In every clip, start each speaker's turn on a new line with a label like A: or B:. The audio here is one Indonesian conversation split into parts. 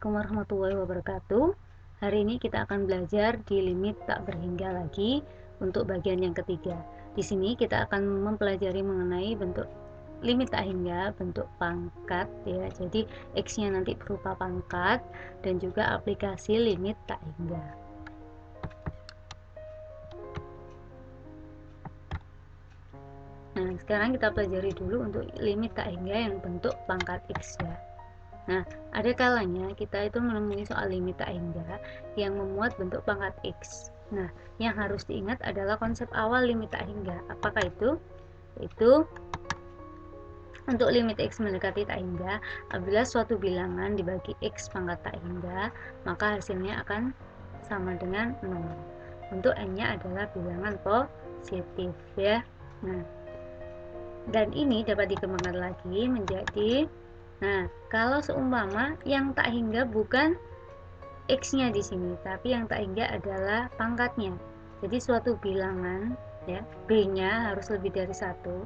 A: Assalamualaikum warahmatullahi wabarakatuh. Hari ini kita akan belajar di limit tak berhingga lagi untuk bagian yang ketiga. Di sini kita akan mempelajari mengenai bentuk limit tak hingga, bentuk pangkat ya. Jadi X-nya nanti berupa pangkat dan juga aplikasi limit tak hingga. Nah, sekarang kita pelajari dulu untuk limit tak hingga yang bentuk pangkat X ya. Nah, ada kalanya kita itu menemui soal limit tak hingga yang memuat bentuk pangkat X. Nah, yang harus diingat adalah konsep awal limit tak hingga. Apakah itu? Itu untuk limit X mendekati tak hingga, apabila suatu bilangan dibagi X pangkat tak hingga, maka hasilnya akan sama dengan 0. Untuk N-nya adalah bilangan positif ya. Nah, dan ini dapat dikembangkan lagi menjadi, nah, kalau seumpama yang tak hingga bukan X-nya di sini, tapi yang tak hingga adalah pangkatnya. Jadi suatu bilangan ya, B-nya harus lebih dari 1.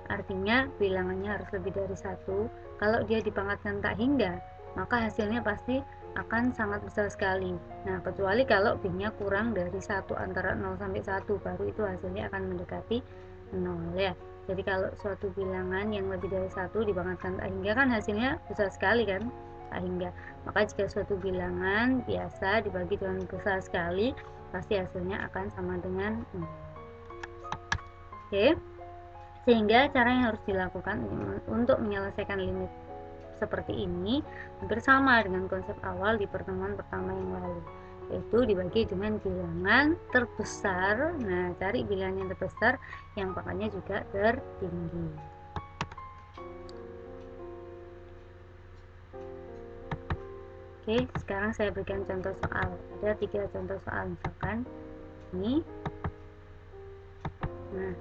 A: Artinya bilangannya harus lebih dari 1. Kalau dia dipangkatkan tak hingga, maka hasilnya pasti akan sangat besar sekali. Nah, kecuali kalau B-nya kurang dari 1, antara 0 sampai 1, baru itu hasilnya akan mendekati 0 ya. Jadi kalau suatu bilangan yang lebih dari 1 dipangkatkan tak hingga kan hasilnya besar sekali kan, tak hingga. Maka jika suatu bilangan biasa dibagi dengan besar sekali, pasti hasilnya akan sama dengan 0. Oke. Sehingga cara yang harus dilakukan untuk menyelesaikan limit seperti ini hampir sama dengan konsep awal di pertemuan pertama yang lalu, yaitu dibagi dengan bilangan terbesar. Nah, cari bilangan yang terbesar yang pangkatnya juga tertinggi. Oke, sekarang saya berikan contoh soal. Ada 3 contoh soal, misalkan ini. Nah,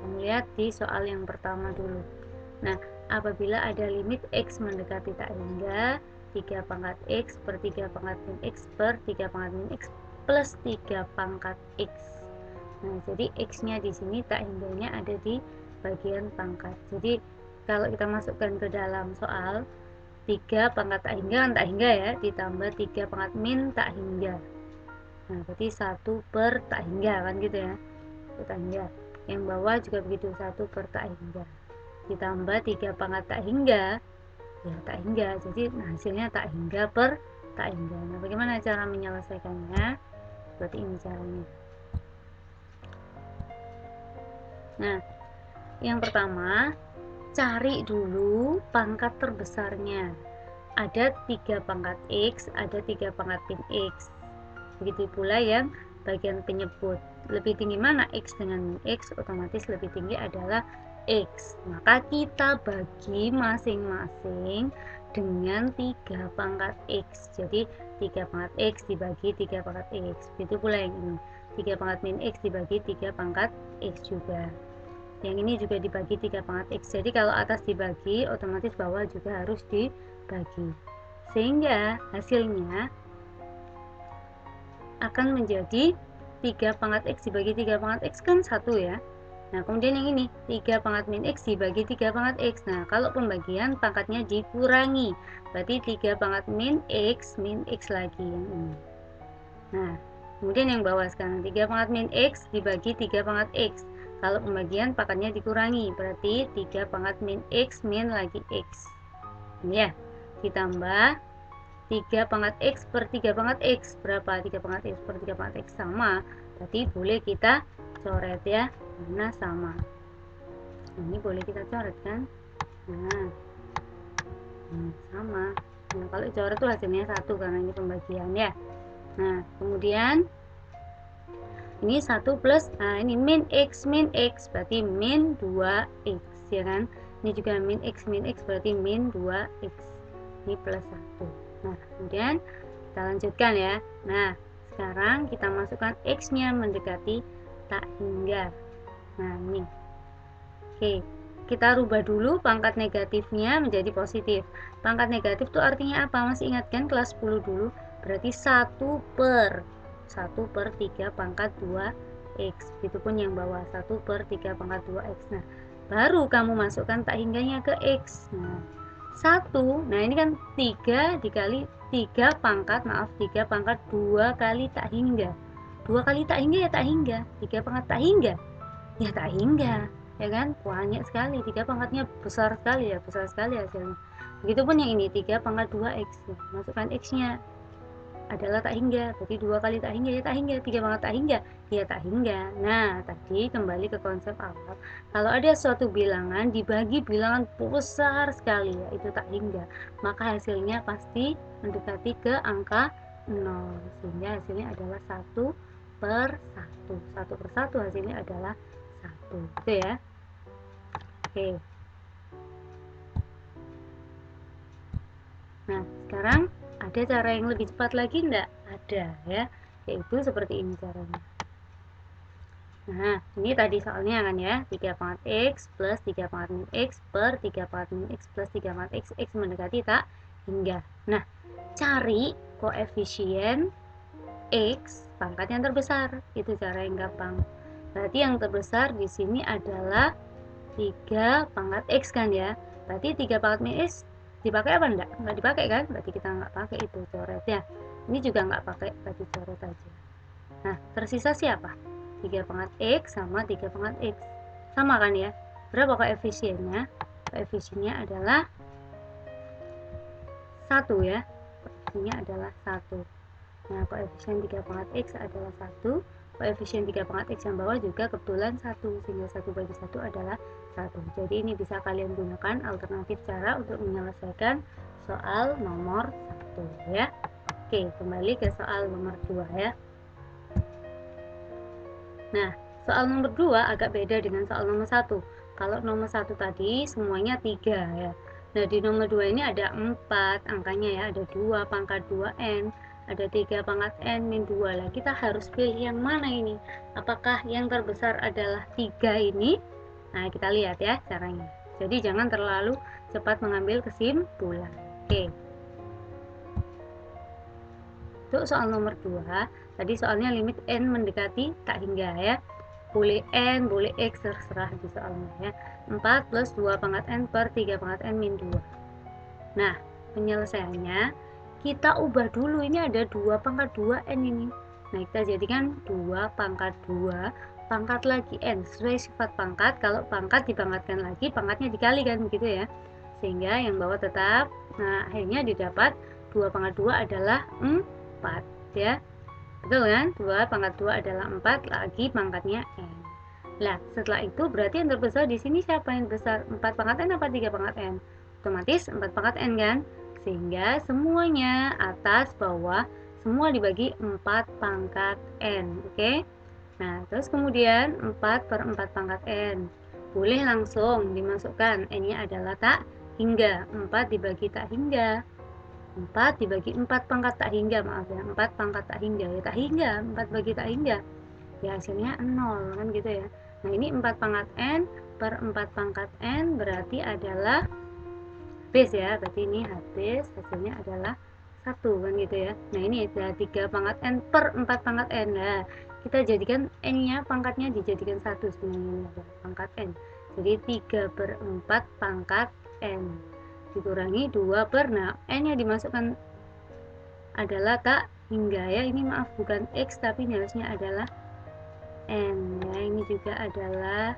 A: kamu lihat di soal yang pertama dulu. Nah, apabila ada limit X mendekati tak hingga 3 pangkat X per 3 pangkat min X per 3 pangkat min X plus 3 pangkat X. Nah, jadi X-nya di sini tak hingganya ada di bagian pangkat. Jadi, kalau kita masukkan ke dalam soal, 3 pangkat tak hingga kan tak hingga ya, ditambah 3 pangkat min tak hingga. Nah, berarti 1 per tak hingga kan gitu ya. Tak hingga. Yang bawah juga begitu, 1 per tak hingga. Ditambah 3 pangkat tak hingga, ya tak hingga. Jadi hasilnya tak hingga per tak hingga. Nah, bagaimana cara menyelesaikannya? Seperti ini caranya. Nah, yang pertama, cari dulu pangkat terbesarnya. Ada 3 pangkat X, ada 3 pangkat min X. Begitu pula yang bagian penyebut. Lebih tinggi mana X dengan min X? Otomatis lebih tinggi adalah X. Maka kita bagi masing-masing dengan 3 pangkat X. Jadi 3 pangkat X dibagi 3 pangkat X. Begitu pula yang ini. 3 pangkat min X dibagi 3 pangkat X juga. Yang ini juga dibagi 3 pangkat X. Jadi kalau atas dibagi, otomatis bawah juga harus dibagi. Sehingga hasilnya akan menjadi 3 pangkat X dibagi 3 pangkat X kan 1 ya. Nah, kemudian yang ini 3 pangkat min X dibagi 3 pangkat X. Nah, kalau pembagian pangkatnya dikurangi, berarti 3 pangkat min X lagi yang ini. Nah, kemudian yang bawah sekarang 3 pangkat min X dibagi 3 pangkat X. Kalau pembagian pangkatnya dikurangi, berarti 3 pangkat min X min lagi X. Ya, ditambah 3 pangkat X per 3 pangkat X. Berapa? 3 pangkat X per 3 pangkat X sama. Berarti boleh kita coret ya, karena sama. Ini boleh kita coret kan? Nah, sama. Nah, kalau coret itu hasilnya 1 karena ini pembagian ya. Nah, kemudian ini 1 plus, nah ini min X berarti min 2X ya kan. Ini juga min X berarti min 2X. Ini plus 1. Nah, kemudian kita lanjutkan ya. Nah, sekarang kita masukkan X-nya mendekati tak hingga. Nah, ini. Oke, kita rubah dulu pangkat negatifnya menjadi positif. Pangkat negatif itu artinya apa? Masih ingat kan kelas 10 dulu? Berarti 1 per 3 pangkat 2X. Itupun yang bawah 1 per 3 pangkat 2X. Nah, baru kamu masukkan tak hingganya ke X. Nah, 1, nah ini kan 3 dikali 3 pangkat 2 kali tak hingga. 2 kali tak hingga ya tak hingga, 3 pangkat tak hingga ya tak hingga, ya kan? Banyak sekali, 3 pangkatnya besar sekali ya, besar sekali hasilnya. Begitupun yang ini 3 pangkat 2x, masukkan x-nya adalah tak hingga, berarti 2 kali tak hingga ya tak hingga, 3 pangkat tak hingga ya tak hingga. Nah, tadi kembali ke konsep awal, kalau ada suatu bilangan dibagi bilangan besar sekali ya, itu tak hingga, maka hasilnya pasti mendekati ke angka 0, sehingga hasilnya adalah 1 per 1, 1 per 1 hasilnya adalah 1, gitu ya. Oke, nah sekarang ada cara yang lebih cepat lagi enggak? Ada ya, yaitu seperti ini caranya. Nah, ini tadi soalnya kan ya, 3 pangkat x plus 3 pangkat min x per 3 pangkat min x plus 3 pangkat x mendekati tak hingga. Nah, cari koefisien x pangkat yang terbesar, itu cara yang gampang. Berarti yang terbesar di sini adalah 3 pangkat x kan ya. Berarti 3 pangkat min x dipakai apa enggak? Enggak dipakai kan? Berarti kita enggak pakai itu coretnya. Ini juga enggak pakai, tadi coret aja. Nah, tersisa siapa? 3 pangkat x sama 3 pangkat x. Sama kan ya? Berapa koefisiennya? Koefisiennya adalah 1 ya. Koefisiennya adalah 1. Nah, koefisien 3 pangkat x adalah 1. Koefisien 3 pangkat x yang bawah juga kebetulan 1, sehingga 1 bagi 1 adalah 1. Jadi ini bisa kalian gunakan alternatif cara untuk menyelesaikan soal nomor 1 ya. Oke, kembali ke soal nomor 2 ya. Nah, soal nomor 2 agak beda dengan soal nomor 1. Kalau nomor 1 tadi semuanya 3 ya. Nah, di nomor 2 ini ada 4 angkanya ya, ada 2 pangkat 2n, ada 3 pangkat n min 2. Lah, kita harus pilih yang mana ini? Apakah yang terbesar adalah 3 ini? Nah, kita lihat ya caranya. Jadi jangan terlalu cepat mengambil kesimpulan. Oke. Untuk soal nomor 2, tadi soalnya limit n mendekati tak hingga ya. Boleh n, boleh x, terserah di soalnya ya. 4 plus 2 pangkat n per 3 pangkat n min 2. Nah, penyelesaiannya kita ubah dulu, ini ada 2 pangkat 2n ini. Nah, kita jadikan 2 pangkat 2 pangkat lagi n, sesuai sifat pangkat. Kalau pangkat dipangkatkan lagi, pangkatnya dikalikan gitu ya, sehingga yang bawah tetap. Nah, akhirnya didapat 2 pangkat 2 adalah 4 ya, betul kan? 2 pangkat 2 adalah 4, lagi pangkatnya n. Nah, setelah itu berarti yang terbesar di sini siapa yang besar? 4 pangkat n apa 3 pangkat n? Otomatis 4 pangkat n kan? Sehingga semuanya atas bawah semua dibagi 4 pangkat n. Oke? Nah, terus kemudian 4 per 4 pangkat n. Boleh langsung dimasukkan, n-nya adalah tak hingga. 4 dibagi tak hingga. 4 dibagi 4 pangkat tak hingga, maaf ya, 4 pangkat tak hingga, ya tak hingga, 4 bagi tak hingga, ya hasilnya 0 kan gitu ya. Nah, ini 4 pangkat n per 4 pangkat n berarti adalah habis ya, berarti ini habis, hasilnya adalah 1 kan gitu ya. Nah, ini ada 3 pangkat n per 4 pangkat n. Nah, kita jadikan n-nya pangkatnya dijadikan 1 sebenarnya adalah pangkat n. Jadi 3 per 4 pangkat n dikurangi 2 per, nah n-nya dimasukkan adalah tak hingga ya, ini maaf bukan x tapi ini harusnya adalah n ya, ini juga adalah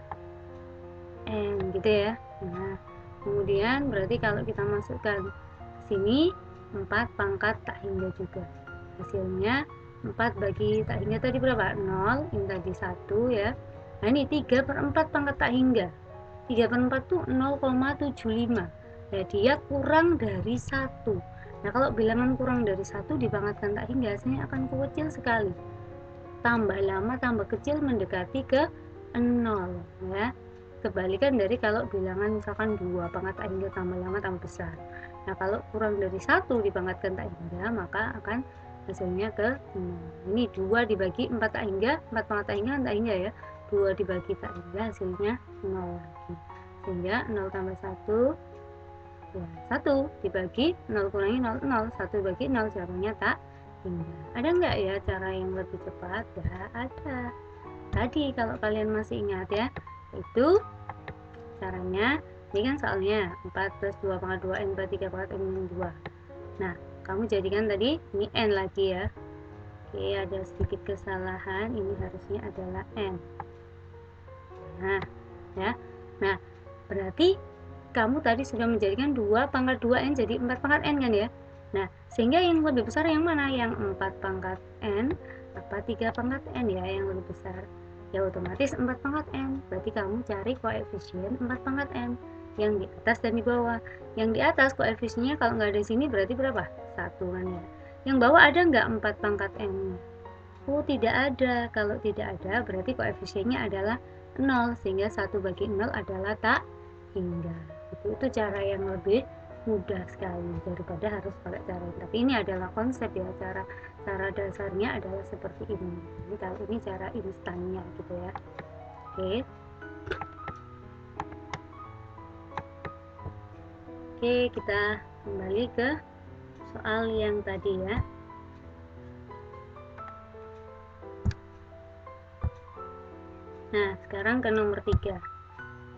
A: n gitu ya. Nah, kemudian berarti kalau kita masukkan sini 4 pangkat tak hingga juga, hasilnya 4 bagi tak hingga tadi berapa? 0, ini tadi 1 ya. Nah, ini 3 per 4 pangkat tak hingga, 3 per 4 tuh 0,75. Nah, dia kurang dari 1. Nah, kalau bilangan kurang dari 1 dipangkatkan tak hingga, hasilnya akan kecil sekali. Tambah lama tambah kecil mendekati ke 0 ya. Kebalikan dari kalau bilangan misalkan 2 pangkat tak hingga tambah lama tambah besar. Nah, kalau kurang dari 1 dipangkatkan tak hingga, maka akan hasilnya ke 0. Ini 2 dibagi 4 tak hingga, 4 pangkat tak hingga ya. 2 dibagi tak hingga hasilnya 0 lagi. Sehingga 0 tambah 1 ya 1 dibagi 0 kurangi 0, 0. 1 bagi 0 jawabannya tak hingga. Ada enggak ya cara yang lebih cepat? Ya ada. Tadi kalau kalian masih ingat ya, itu caranya, ini kan soalnya 4 plus 2 pangkat 2 n per 3 pangkat n min 2. Nah, kamu jadikan tadi ini N lagi ya. Oke, ada sedikit kesalahan, ini harusnya adalah N. Nah, ya. Nah, berarti kamu tadi sudah menjadikan 2 pangkat 2N jadi 4 pangkat N kan ya. Nah, sehingga yang lebih besar yang mana? Yang 4 pangkat N apa 3 pangkat N ya yang lebih besar? Ya otomatis 4 pangkat N. Berarti kamu cari koefisien 4 pangkat N yang di atas dan di bawah. Yang di atas koefisiennya kalau nggak ada di sini berarti berapa? 1 kan ya. Yang bawah ada nggak 4 pangkat N-nya? Oh, tidak ada. Kalau tidak ada berarti koefisiennya adalah 0, sehingga 1/0 adalah tak hingga. Itu cara yang lebih mudah sekali daripada harus pakai cara ini. Tapi ini adalah konsep ya, cara dasarnya adalah seperti ini. Jadi kalau ini cara instannya gitu ya. Oke. Oke, kita kembali ke soal yang tadi ya. Nah, sekarang ke nomor 3.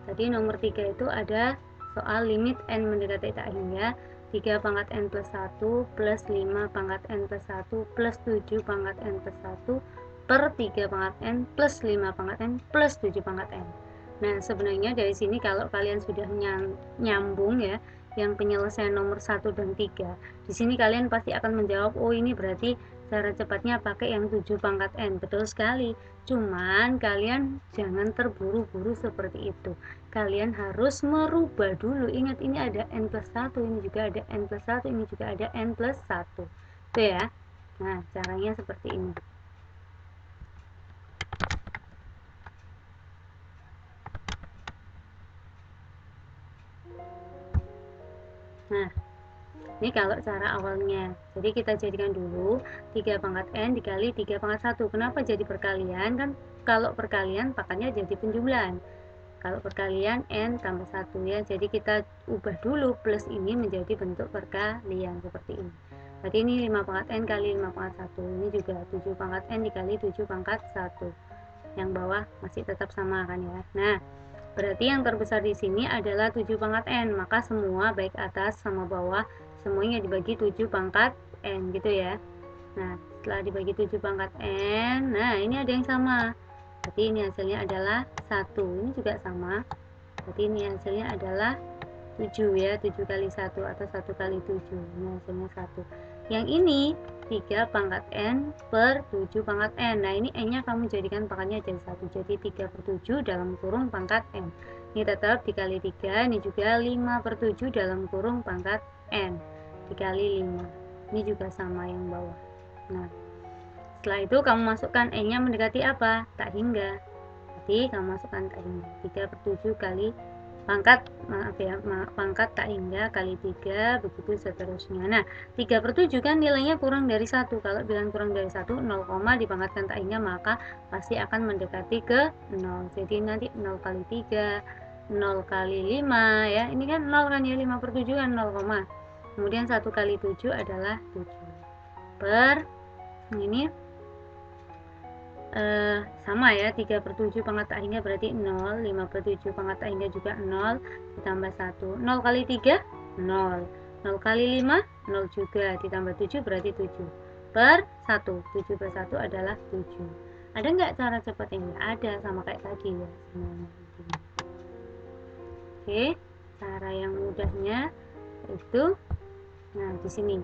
A: Tadi nomor 3 itu ada soal limit N mendekati tak hingga 3 pangkat N plus 1 plus 5 pangkat N plus 1 plus 7 pangkat N plus 1 per 3 pangkat N plus 5 pangkat N plus 7 pangkat N. Nah, sebenarnya dari sini kalau kalian sudah nyambung ya, yang penyelesaian nomor 1 dan 3, di sini kalian pasti akan menjawab, oh ini berarti cara cepatnya pakai yang 7 pangkat N. Betul sekali. Cuman kalian jangan terburu-buru seperti itu. Kalian harus merubah dulu. Ingat, ini ada N plus 1, ini juga ada N plus 1, ini juga ada N plus 1. Itu ya. Nah, caranya seperti ini. Nah, ini kalau cara awalnya. Jadi kita jadikan dulu 3 pangkat N dikali 3 pangkat 1. Kenapa jadi perkalian? Kan kalau perkalian pangkatnya jadi penjumlahan. Kalau perkalian N tambah 1 ya. Jadi kita ubah dulu plus ini menjadi bentuk perkalian seperti ini. Berarti ini 5 pangkat N kali 5 pangkat 1. Ini juga 7 pangkat N dikali 7 pangkat 1. Yang bawah masih tetap sama kan ya. Nah, berarti yang terbesar di sini adalah 7 pangkat N. Maka semua baik atas sama bawah semuanya dibagi 7 pangkat N gitu ya. Nah, setelah dibagi 7 pangkat N, nah ini ada yang sama. Berarti ini hasilnya adalah 1. Ini juga sama. Berarti ini hasilnya adalah 7 ya. 7 kali 1 atau 1 kali 7. Ini hasilnya 1. Yang ini 3 pangkat N per 7 pangkat N. Nah, ini N-nya kamu jadikan pangkatnya jadi 1. Jadi 3 per 7 dalam kurung pangkat N. Ini tetap dikali 3. Ini juga 5 per 7 dalam kurung pangkat N. Dikali 5. Ini juga sama yang bawah. Nah, setelah itu kamu masukkan N-nya mendekati apa? Tak hingga. Jadi kamu masukkan tak hingga. 3 per 7 kali pangkat, pangkat tak hingga kali 3, begitu seterusnya. Nah, 3 per 7 kan nilainya kurang dari 1. Kalau bilang kurang dari 1, 0, dipangkatkan tak hingga, maka pasti akan mendekati ke 0. Jadi nanti 0 kali 3, 0 kali 5 ya. Ini kan 0 kan ya, 5 per 7 kan 0, kemudian 1 kali 7 adalah 7. Per ini sama ya, 3 per 7 pangkat tak hingga berarti 0, 5 per 7 pangkat tak hingga juga 0, ditambah 1, 0 kali 3, 0, 0 kali 5, 0 juga, ditambah 7 berarti 7, per 1, 7 per 1 adalah 7. Ada nggak cara cepatnya? Nggak ada, sama kayak tadi ya semuanya. Oke, cara yang mudahnya itu, nah di sini,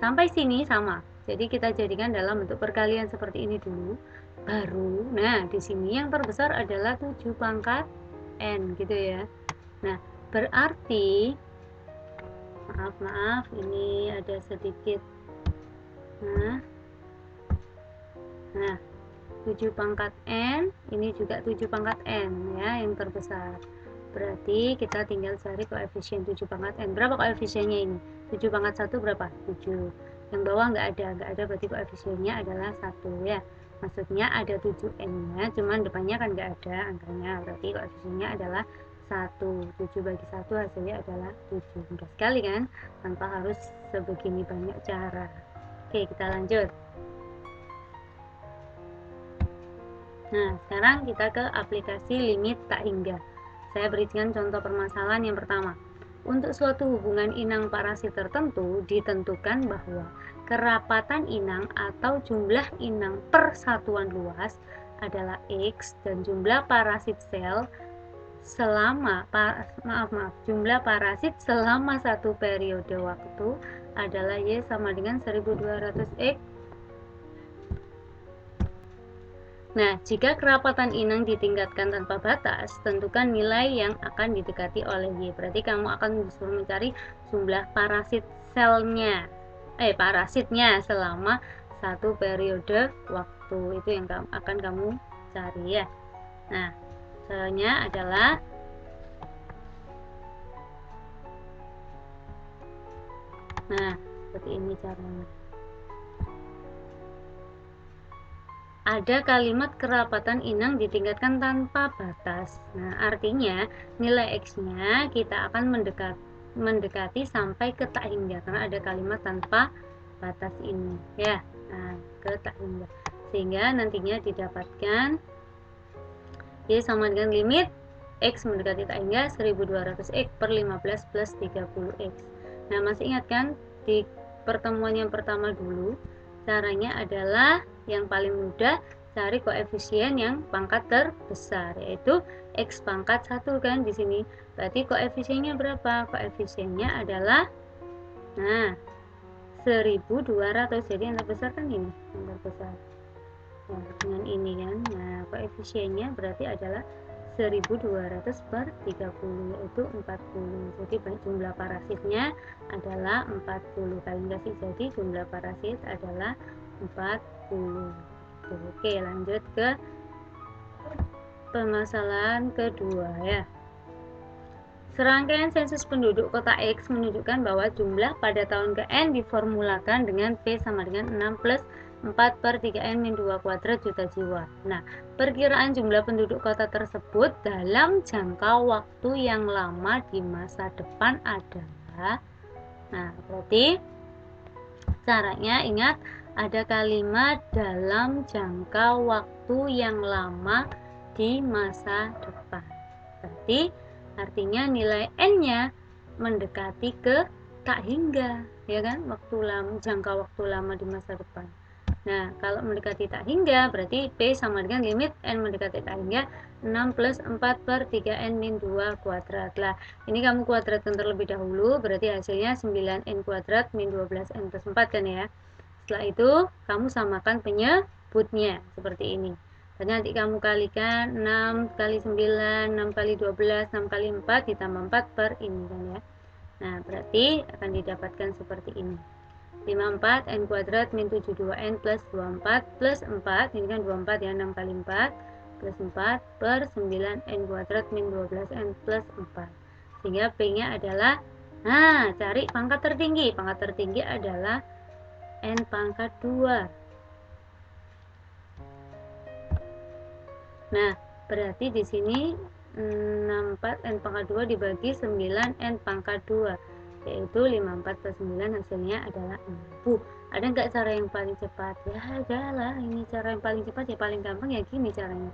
A: sampai sini sama. Jadi kita jadikan dalam bentuk perkalian seperti ini dulu. Baru, nah di sini yang terbesar adalah 7 pangkat N gitu ya. Nah, berarti maaf, ini ada sedikit. Nah, 7 pangkat N, ini juga 7 pangkat N ya, yang terbesar. Berarti kita tinggal cari koefisien 7 pangkat N. Berapa koefisiennya ini? 7 pangkat 1 berapa? 7. Yang bawah nggak ada, berarti koefisiennya adalah 1 ya. Maksudnya ada 7N-nya, cuman depannya kan nggak ada angkanya. Berarti koefisiennya adalah 1. 7 bagi 1 hasilnya adalah 7. Mudah sekali kan? Tanpa harus sebegini banyak cara. Oke, kita lanjut. Nah, sekarang kita ke aplikasi limit tak hingga. Saya berikan contoh permasalahan yang pertama. Untuk suatu hubungan inang parasit tertentu ditentukan bahwa kerapatan inang atau jumlah inang per satuan luas adalah X dan jumlah parasit sel selama jumlah parasit selama satu periode waktu adalah Y sama dengan 1200X. Nah, jika kerapatan inang ditingkatkan tanpa batas, tentukan nilai yang akan didekati oleh Y. Berarti kamu akan disuruh mencari jumlah parasit selnya, parasitnya selama satu periode waktu. Itu yang akan kamu cari ya. Nah, caranya adalah seperti ini caranya. Ada kalimat kerapatan inang ditingkatkan tanpa batas. Nah, artinya nilai X-nya kita akan mendekati sampai ke tak hingga karena ada kalimat tanpa batas ini ya. Nah, ke tak hingga. Sehingga nantinya didapatkan Y sama dengan limit X mendekati tak hingga 1200X per 15 plus 30X. Nah, masih ingat kan di pertemuan yang pertama dulu caranya adalah yang paling mudah cari koefisien yang pangkat terbesar, yaitu X pangkat 1 kan di sini. Berarti koefisiennya berapa? Koefisiennya adalah 1200. Jadi yang terbesar kan ini, yang terbesar. Nah, dengan ini kan. Nah, koefisiennya berarti adalah 1200 per 30 yaitu 40. Jadi jumlah parasitnya adalah 40 kali kasih, jadi jumlah parasit adalah 40. Oke, lanjut ke permasalahan kedua ya. Serangkaian sensus penduduk kota X menunjukkan bahwa jumlah pada tahun ke-N diformulakan dengan P sama dengan 6 plus 4 per 3N min 2 kuadrat juta jiwa. Nah, perkiraan jumlah penduduk kota tersebut dalam jangka waktu yang lama di masa depan adalah. Nah, berarti caranya ingat ada kalimat dalam jangka waktu yang lama di masa depan. Berarti artinya nilai N-nya mendekati ke tak hingga, ya kan? Jangka waktu lama di masa depan. Nah, kalau mendekati tak hingga berarti P sama dengan limit N mendekati tak hingga 6 plus 4 per 3N min 2 kuadrat. Lah, ini kamu kuadratkan terlebih dahulu, berarti hasilnya 9N kuadrat min 12N plus 4 kan ya. Setelah itu, kamu samakan penyebutnya seperti ini. Dan nanti kamu kalikan 6 kali 9, 6 kali 12, 6 kali 4 ditambah 4 per ini kan ya. Nah, berarti akan didapatkan seperti ini. 54 N kuadrat min 72N plus 24 plus 4, ini kan 24 ya, 6 kali 4 plus 4 per 9N kuadrat min 12N plus 4. Sehingga P-nya adalah, cari pangkat tertinggi. Pangkat tertinggi adalah N pangkat 2. Nah, berarti di sini 64 N pangkat 2 dibagi 9 N pangkat 2, yaitu 54 plus 9 hasilnya adalah 60. Ada nggak cara yang paling cepat? Ya adalah ini cara yang paling cepat, ya paling gampang ya gini caranya.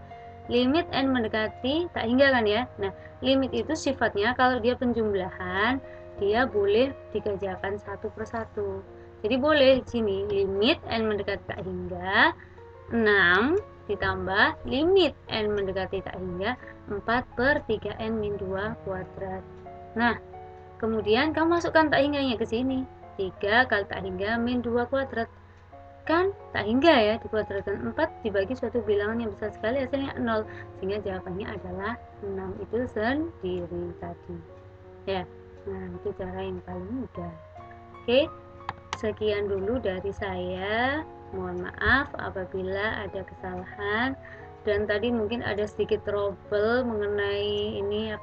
A: Limit N mendekati tak hingga kan ya. Nah, limit itu sifatnya kalau dia penjumlahan, dia boleh dikerjakan satu persatu. Jadi boleh di sini limit N mendekati tak hingga 6 ditambah limit N mendekati tak hingga 4 per 3N min 2 kuadrat. Nah, kemudian kamu masukkan tak hingganya ke sini. 3 kali tak hingga min 2 kuadrat. Kan tak hingga ya, dikuadratkan 4 dibagi suatu bilangan yang besar sekali hasilnya 0. Sehingga jawabannya adalah 6 itu sendiri tadi. Ya, nah itu cara yang paling mudah. Oke, sekian dulu dari saya. Mohon maaf apabila ada kesalahan dan tadi mungkin ada sedikit trouble mengenai ini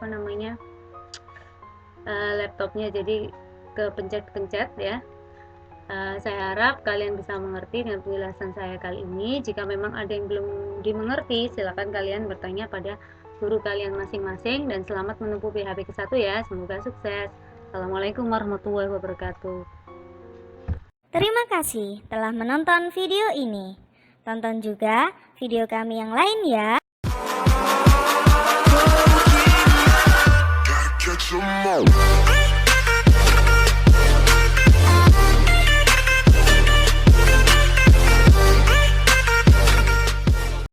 A: laptopnya, jadi kepencet-pencet ya. Saya harap kalian bisa mengerti dengan penjelasan saya kali ini. Jika memang ada yang belum dimengerti, silakan kalian bertanya pada guru kalian masing-masing dan selamat menempuh PHP ke-1 ya. Semoga sukses. Assalamualaikum warahmatullahi wabarakatuh.
B: Terima kasih telah menonton video ini. Tonton juga video kami yang lain ya.